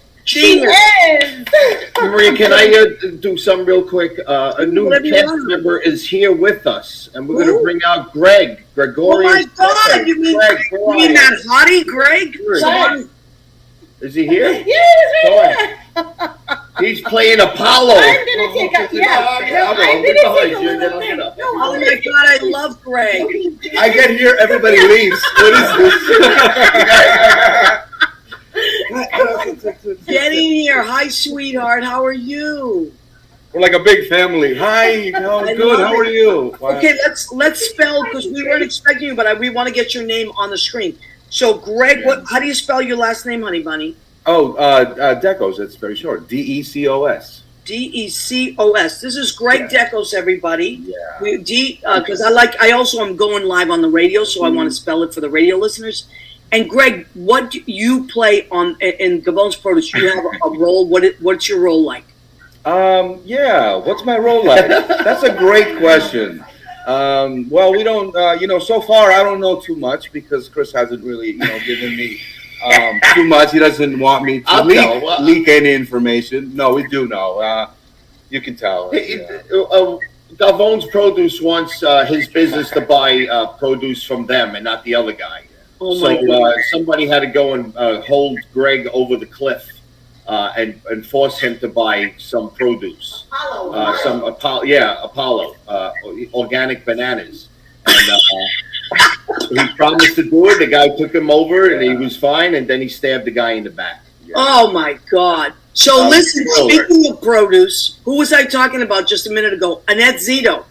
Maria, can I do something real quick? A new cast member is here with us, and we're going to bring out Gregorius. Oh my God, you mean that hottie, Greg? Is he here? Yes, He's playing Apollo. I'm going to take a little thing. Oh my God, I love Greg. I get here, everybody leaves. What is this? Get in here. Hi, sweetheart. How are you? We're like a big family. Hi, good. How are you? Okay, let's spell, because we weren't expecting you, but we want to get your name on the screen. So, Greg, how do you spell your last name, honey bunny? Oh, Decos. It's very short. Decos. Decos. This is Greg Decos, everybody. Yeah. Because I also am going live on the radio, so I want to spell it for the radio listeners. And Greg, what do you play in Gavone's Produce? You have a role. What's your role like? What's my role like? That's a great question. Well, we don't, so far I don't know too much because Chris hasn't really, given me too much. He doesn't want me to leak any information. No, we do know. You can tell. Gavone's Produce wants his business to buy produce from them and not the other guy. Oh my God. Somebody had to go and hold Greg over the cliff and force him to buy some produce. Apollo, organic bananas. And he promised to do it. The guy took him over, and he was fine. And then he stabbed the guy in the back. Yeah. Oh my God! So listen, speaking of produce, who was I talking about just a minute ago? Annette Zito.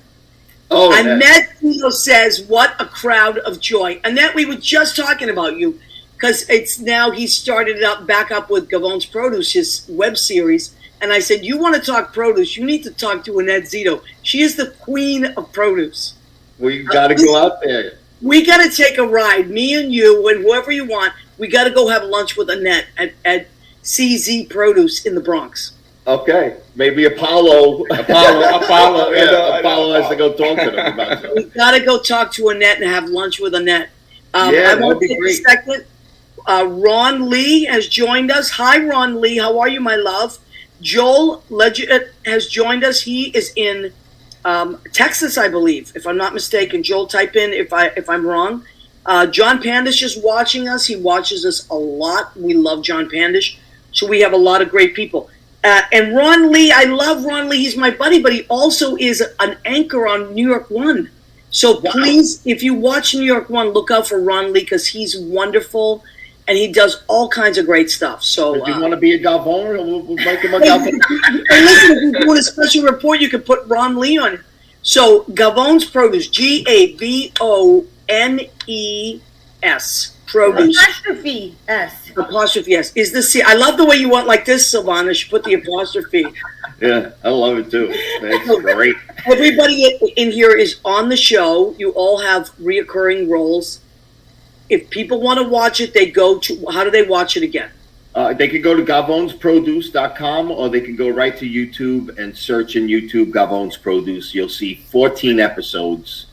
Oh, Annette Zito says, "What a crowd of joy!" Annette, we were just talking about you because it's now he started it back up with Gavone's Produce, his web series. And I said, you want to talk produce, you need to talk to Annette Zito. She is the queen of produce. We got to go out there. We got to take a ride, me and you, and whoever you want. We got to go have lunch with Annette at CZ Produce in the Bronx. Okay, maybe Apollo has to go talk to them about that. We got to go talk to Annette and have lunch with Annette. I want to take a second. Ron Lee has joined us. Hi, Ron Lee. How are you, my love? Joel Legend has joined us. He is in Texas, I believe, if I'm not mistaken. Joel, type in if I'm wrong. John Pandish is watching us. He watches us a lot. We love John Pandish. So we have a lot of great people. And Ron Lee, I love Ron Lee. He's my buddy, but he also is an anchor on New York One. So please, if you watch New York One, look out for Ron Lee because he's wonderful. And he does all kinds of great stuff. So if you want to be a Gavone, we'll make him a Gavone. And listen, if you're doing a special report, you can put Ron Lee on it. So Gavone's Produce, Gavones Produce. Apostrophe S. Apostrophe S. Is this? I love the way you went like this, Silvana. She put the apostrophe. Yeah, I love it too. That's great. Everybody in here is on the show. You all have reoccurring roles. If people want to watch it, they go to. How do they watch it again? They can go to gavonesproduce.com, or they can go right to YouTube and search in YouTube Gavone's Produce. You'll see 14 episodes.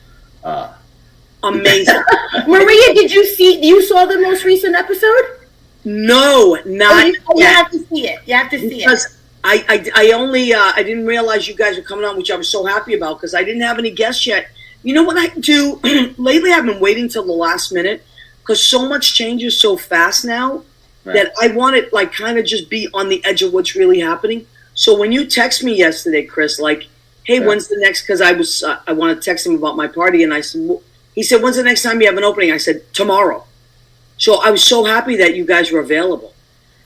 Amazing. Maria, you saw the most recent episode? No, not you yet. have to see it. You have to see Because it. I only I didn't realize you guys were coming on, which I was so happy about because I didn't have any guests yet. You know what I do lately? I've been waiting till the last minute because so much changes so fast now that I want it like kind of just be on the edge of what's really happening. So when you text me yesterday, Chris, like, hey, when's the next? Because I want to text him about my party, and I said, he said, when's the next time you have an opening? I said, tomorrow. So I was so happy that you guys were available.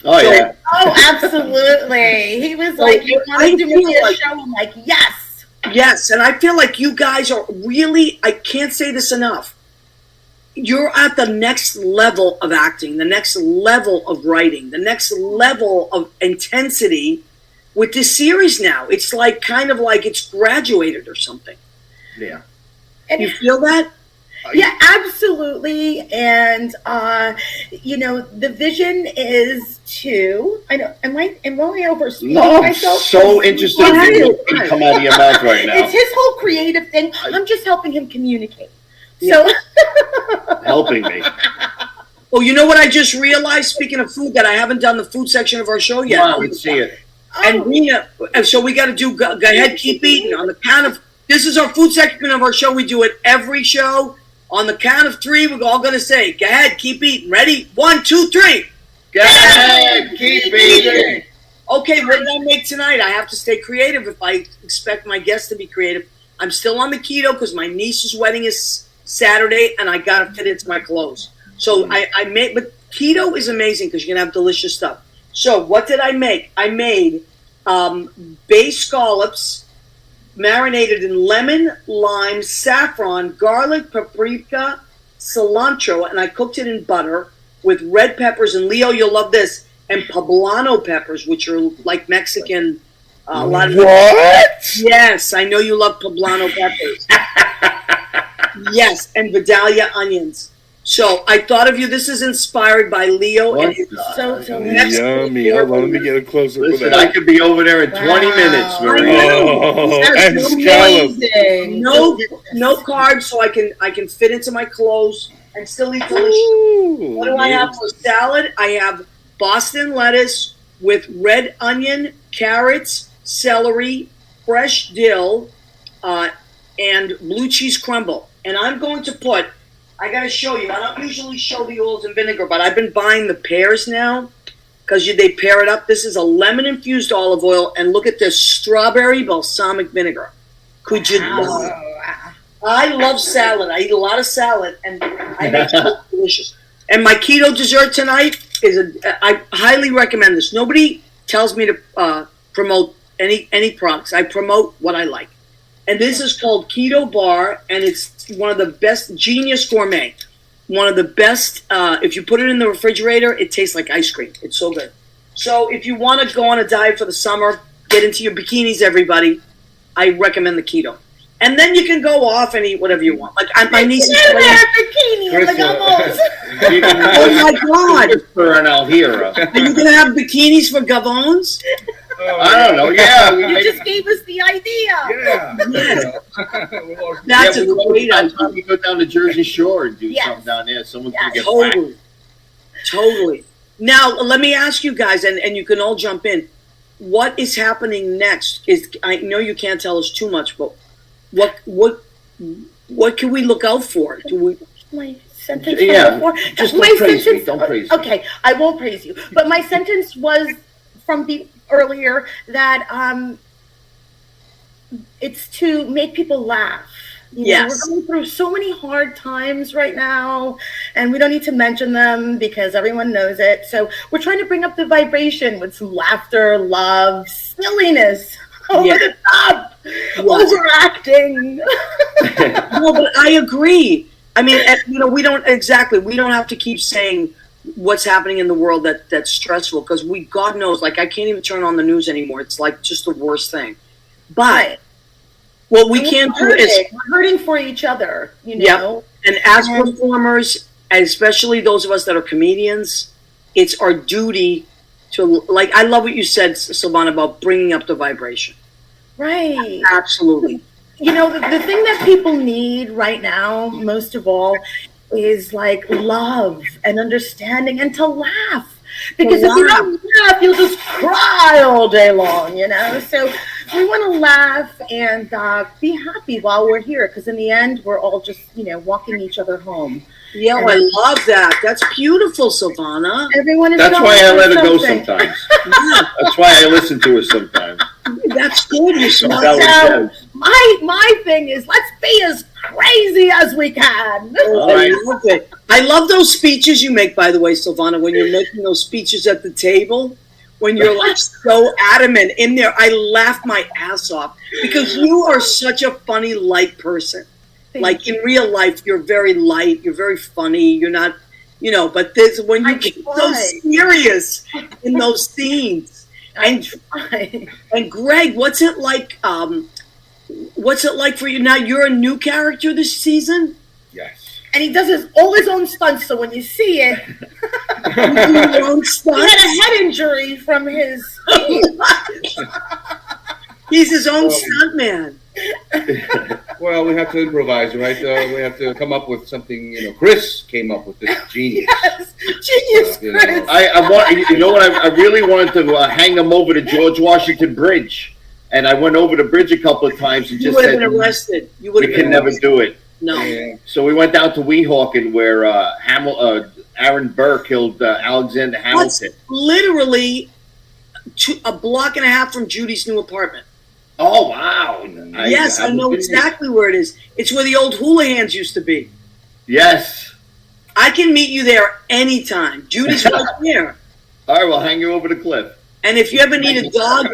Oh, yeah. Oh, absolutely. He was like, you want to do me a show? I'm like, yes. Yes, and I feel like you guys are really, I can't say this enough. You're at the next level of acting, the next level of writing, the next level of intensity with this series now. It's like kind of like it's graduated or something. Yeah. And you feel that? Yeah, absolutely. And the vision is to. I know. Am I overspeaking myself? So interested in what come out of your mouth right now. It's his whole creative thing. I'm just helping him communicate. So helping me. Oh, you know what I just realized? Speaking of food, that I haven't done the food section of our show yet. Wow, let's see it. And so we got to do. Go ahead, keep eating. On the count of, this is our food section of our show. We do it every show. On the count of 3, we're all going to say, go ahead, keep eating. Ready? 1, 2, 3. Go ahead, keep eating. Okay, what did I make tonight? I have to stay creative if I expect my guests to be creative. I'm still on the keto because my niece's wedding is Saturday, and I got to fit into my clothes. So I made, but keto is amazing because you're going to have delicious stuff. So what did I make? I made bay scallops, marinated in lemon, lime, saffron, garlic, paprika, cilantro, and I cooked it in butter with red peppers. And Leo, you'll love this, and poblano peppers, which are like Mexican. A lot of what? Yes, I know you love poblano peppers. Yes, and Vidalia onions. So I thought of you. This is inspired by Leo and his yummy. Hold on, let me get a close up of that. I could be over there in 20 minutes, Maria. And scallops. No carbs, so I can fit into my clothes and still eat delicious. What do I have for salad? I have Boston lettuce with red onion, carrots, celery, fresh dill, and blue cheese crumble. And I'm going to put. I got to show you. I don't usually show the oils and vinegar, but I've been buying the pears now because they pair it up. This is a lemon-infused olive oil, and look at this strawberry balsamic vinegar. Could you? I love salad. I eat a lot of salad, and I make it delicious. And my keto dessert tonight is I highly recommend this. Nobody tells me to promote any products. I promote what I like. And this is called Keto Bar, and it's one of the best, Genius Gourmet. One of the best, if you put it in the refrigerator, it tastes like ice cream. It's so good. So if you want to go on a diet for the summer, get into your bikinis, everybody, I recommend the keto. And then you can go off and eat whatever you want. Like my niece is bikini in the Gavos. Oh my God! Are you going to have bikinis for Gavones? I don't know. Yeah, you just gave us the idea. Yeah. That's a great idea. We go down to Jersey Shore and do something down there. Someone's gonna get Totally. Now let me ask you guys, and you can all jump in. What is happening next? I know you can't tell us too much, but what can we look out for? Do we? My sentence. Yeah. Just don't praise me. Don't praise me. Okay, I won't praise you. But my sentence was from the earlier that it's to make people laugh. We're going through so many hard times right now, and we don't need to mention them because everyone knows it. So we're trying to bring up the vibration with some laughter, love, silliness, over the top, overacting. No, but I agree. I mean, we don't have to keep saying what's happening in the world that's stressful, because God knows, like, I can't even turn on the news anymore. It's like just the worst thing. But what we can do is we're hurting for each other, know. And as performers, especially those of us that are comedians, it's our duty to, like, I love what you said, Silvana, about bringing up the vibration. Right. Absolutely. The thing that people need right now, most of all, is like love and understanding and to laugh. Because if you don't laugh, you'll just cry all day long, So we want to laugh and be happy while we're here, because in the end, we're all just, walking each other home. Yeah, I love that. That's beautiful, Silvana. Everyone is. That's why I let her go sometimes. That's why I listen to her sometimes. That's good. You so my thing is, let's be as crazy as we can. I love it. I love those speeches you make, by the way, Silvana, when you're making those speeches at the table, when you're like so adamant in there. I laugh my ass off, because you are such a funny, light person. Like, in real life, you're very light, you're very funny, you're not, but when you get so serious in those scenes. And Greg, what's it like for you now? You're a new character this season? Yes. And he does all his own stunts, so when you see it, you do your own stunts? He had a head injury from his He's his own stuntman. Well, we have to improvise, right? We have to come up with something. Chris came up with this genius. Yes, genius, Chris. I really wanted to hang him over the George Washington Bridge, and I went over the bridge a couple of times and just said, "You would have been arrested. You would have never do it." No. Yeah. So we went down to Weehawken, where Aaron Burr killed Alexander Hamilton. That's literally a block and a half from Judy's new apartment. Oh, wow. Yes, I know exactly where it is. It's where the old Houlihan's used to be. Yes. I can meet you there anytime. Judy's right there. All right, we'll hang you over the cliff. And if you ever need a dog,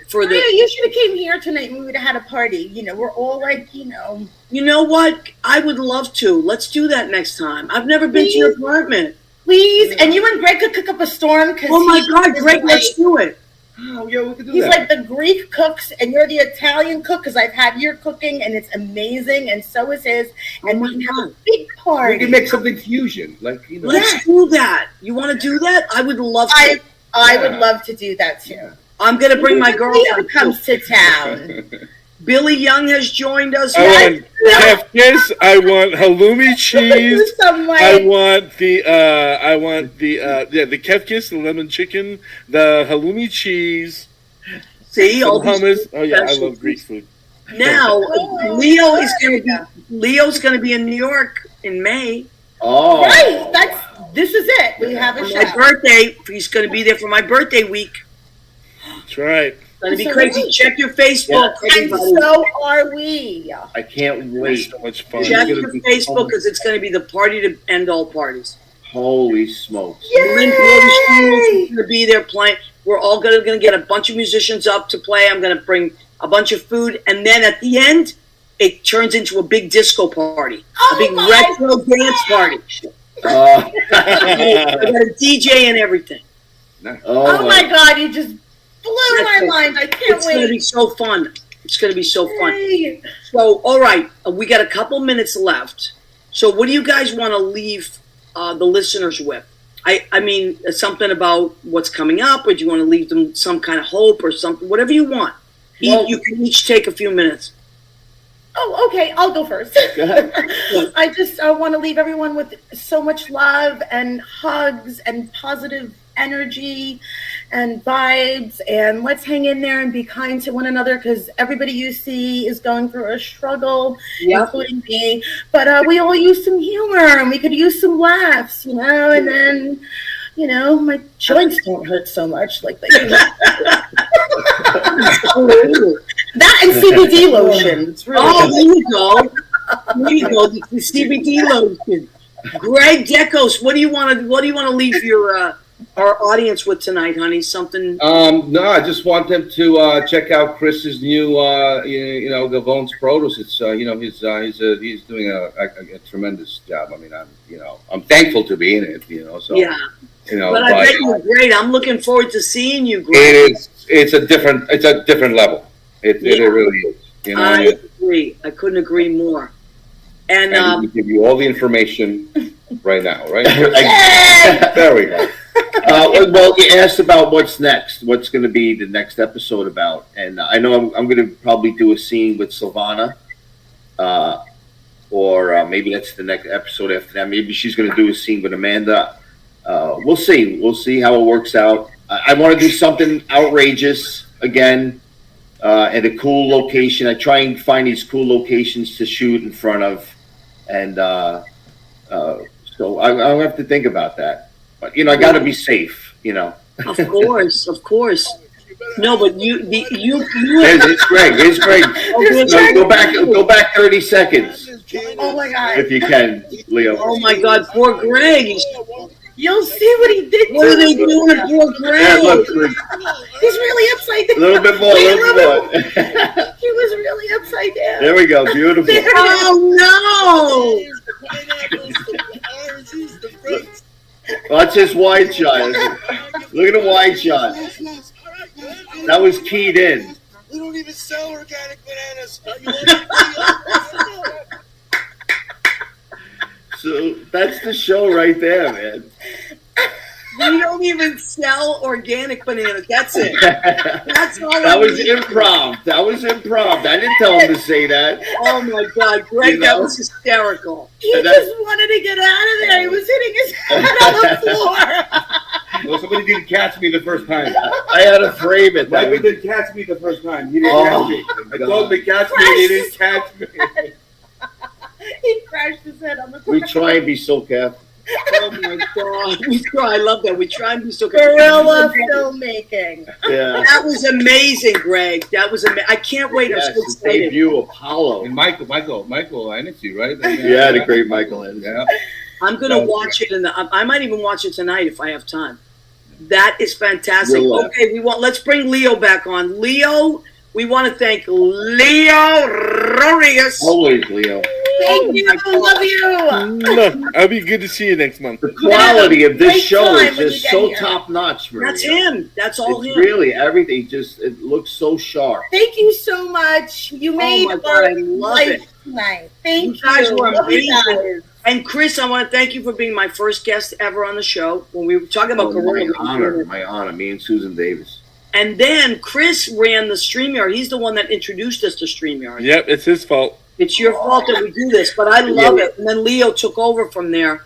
for the... You should have came here tonight and we would have had a party. We're all like, You know what? I would love to. Let's do that next time. I've never been to your apartment. Please. And you and Greg could cook up a storm. Oh, my God, Greg, let's do it. Oh, yeah, we could do He's that. like the Greek cooks, and you're the Italian cook, because I've had your cooking, and it's amazing, and so is his. And we can have a big party. We can make something fusion, Let's do that. You want to do that? I would love to. I would love to do that too. I'm going to bring my girlfriend. Comes to town. Billy Young has joined us. I want kefkes. I want halloumi cheese. I want the kefkes, the lemon chicken, the halloumi cheese. See, all hummus. Oh yeah, I love Greek food. Now Leo's going to be in New York in May. Oh, right. This is it. We have a show. My birthday. He's going to be there for my birthday week. That's right. It's going to be crazy. Check your Facebook. And so are we. I can't wait. So much fun. Check your Facebook, because it's going to be the party to end all parties. Holy smokes. Lynn is going to be there playing. We're all going to get a bunch of musicians up to play. I'm going to bring a bunch of food. And then at the end, it turns into a big disco party. A big retro dance party. I got a DJ and everything. Oh my God, you just blew my mind. I can't wait. It's going to be so fun. It's going to be so fun. So, all right, we got a couple minutes left. So what do you guys want to leave the listeners with? I mean, something about what's coming up, or do you want to leave them some kind of hope or something? Whatever you want. You can each take a few minutes. Oh, okay. I'll go first. Go ahead. I just want to leave everyone with so much love and hugs and positive energy and vibes, and let's hang in there and be kind to one another, because everybody you see is going through a struggle, including me. But we all use some humor, and we could use some laughs, and then, my joints don't hurt so much like they used to. That and CBD lotion. It's really there you go. There you go. The CBD lotion. Greg Dekos, what do you want to leave your our audience with tonight, honey? Something? No, I just want them to check out Chris's new, Gavone's produce. It's he's doing a tremendous job. I mean, I'm thankful to be in it. So Yeah. But I bet you're great. I'm looking forward to seeing you, Greg. it is. It's a different level. It really is. I agree. I couldn't agree more. And I can give you all the information right now. Right? There we go. Well, you asked about what's next. What's going to be the next episode about? And I know I'm going to probably do a scene with Silvana, or maybe that's the next episode after that. Maybe she's going to do a scene with Amanda. We'll see. We'll see how it works out. I want to do something outrageous again, at a cool location. I try and find these cool locations to shoot in front of, and so I'll have to think about that. But I got to be safe. of course, of course. No, but It's Greg. It's Greg. Go back 30 seconds Oh my God. if you can, Leo. Oh my God, poor Greg. You'll see what he did. What are they doing to poor Yeah, Greg? look, He's really upside down. a little bit more. A little bit more. He was really upside down. There we go. Beautiful. Oh Watch this wide shot. Look at the wide shot. That was keyed in. We don't even sell organic bananas. So that's the show right there, man. no! We don't even sell organic bananas. That's it. That's all. That was improv. I didn't tell him to say that. Oh my God, Greg, that was hysterical. He just wanted to get out of there. He was hitting his head on the floor. Well, somebody didn't catch me the first time. I had to frame it. Michael didn't catch me the first time. He didn't catch me. I told him to catch me, and he didn't catch me. He crashed his head on the We floor. try and be so careful. Oh my God, we try. I love that. We try and be so careful. Guerrilla filmmaking. Yeah. That was amazing, Greg. That was amazing. I can't wait. I'm Yes, so his excited. debut, Apollo. And Michael Hennessy, right? Yeah, the great Michael Anderson. Yeah. I'm gonna watch it, and I might even watch it tonight if I have time. That is fantastic. We'll, Okay, let's bring Leo back on. Leo, we want to thank Leo Rodriguez. Always, Leo. Thank you. Love you. No, I'll be good to see you next month. The quality of this Great show time is when just you so get here. top notch, Maria. That's him. That's all It's him. really everything. It looks so sharp. Thank you so much. You made my God, our I love life it. tonight. Thank You guys were Love you amazing. guys. And Chris, I want to thank you for being my first guest ever on the show. When we were talking about Corona. My honor. Me and Susan Davis. And then Chris ran the StreamYard. He's the one that introduced us to StreamYard. Yep, it's his fault. It's your fault that we do this, but I love it. And then Leo took over from there.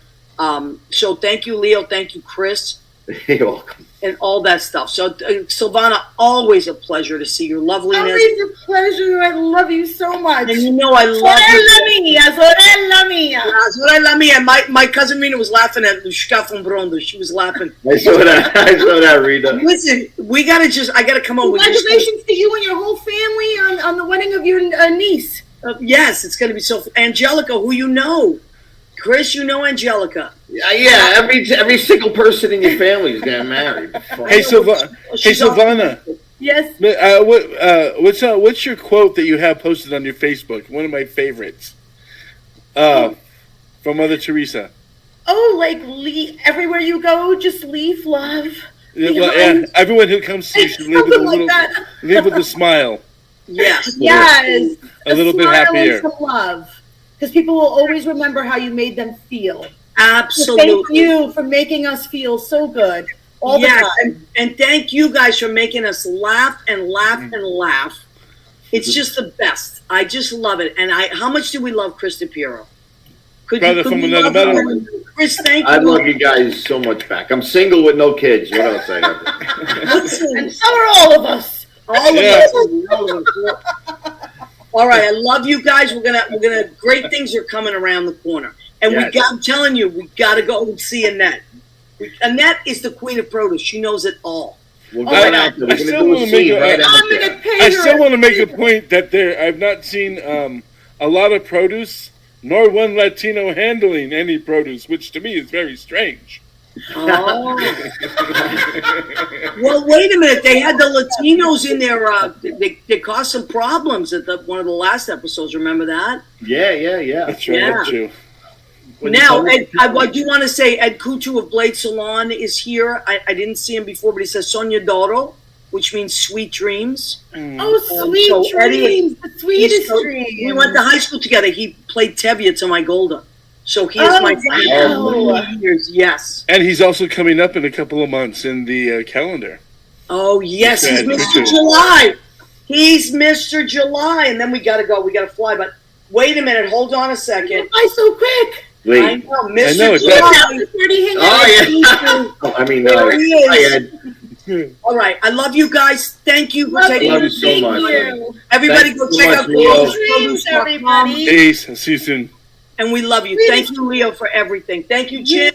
So thank you, Leo. Thank you, Chris. You're welcome. And all that stuff. So, Silvana, always a pleasure to see your loveliness. Always a pleasure. I love you so much. And you know I love you. Sorella mia. Sorella mia. My cousin Rena was laughing at Lushka from Brondo. She was laughing. I saw that, Rita. Listen, I gotta come over. Congratulations to you and your whole family on the wedding of your niece. Yes, it's gonna be so. Angelica, who you know, Chris, you know Angelica. Yeah. Every single person in your family is getting married. Hey, Silvana. Yes. What's your quote that you have posted on your Facebook? One of my favorites. From Mother Teresa. Oh, like everywhere you go, just leave love. Yeah, everyone who comes to you should live with a Something like little, that. live with a smile. Yes. Yes. A little bit smile happier. and some love. Because people will always remember how you made them feel. So Absolutely. thank you for making us feel so good all the time. And thank you guys for making us laugh and laugh and laugh. It's just the best. I just love it. And how much do we love Chris DePierro? Brother from we another love mother. him? Chris, thank you. I love you guys so much back. I'm single with no kids. What else I have? Listen, And so are all of us. all of Yeah. us. All of us. All right, I love you guys. We're gonna great things are coming around the corner. And Yes. I'm telling you, we gotta go and see Annette. Annette is the queen of produce. She knows it all. We're I- going out there. We're I going to still do wanna a make scene a- right out I'm there. going to pay I her. still want to make a point that I've not seen a lot of produce, nor one Latino handling any produce, which to me is very strange. Oh. Well, wait a minute. They had the Latinos in there. They caused some problems at one of the last episodes. Remember that? Yeah. That's right. Yeah. Too. Now, Ed, I do want to say Ed Kutu of Blade Salon is here. I didn't see him before, but he says Sonia Doro, which means sweet dreams. Oh, sweet so Eddie- dreams. The sweetest dreams. We went to high school together. He played Tevye to my Golda. So he is my friend wow. for many years. Yes. And he's also coming up in a couple of months in the calendar. Oh, yes. He's Ed Mr. Kutu. July. He's Mr. July. And then we got to go. We got to fly. But wait a minute. Hold on a second. Why so quick? I Wait. know. Mr. know, it's July. Oh, There he Hi, is. Ed. All right. I love you guys. Thank you for Love taking Love you so much. Everybody Thank go you so check much, out Leo. GrowsProduce.com. everybody. Peace. See you soon. And we love you. Thank you, Leo, for everything. Thank you, Jim.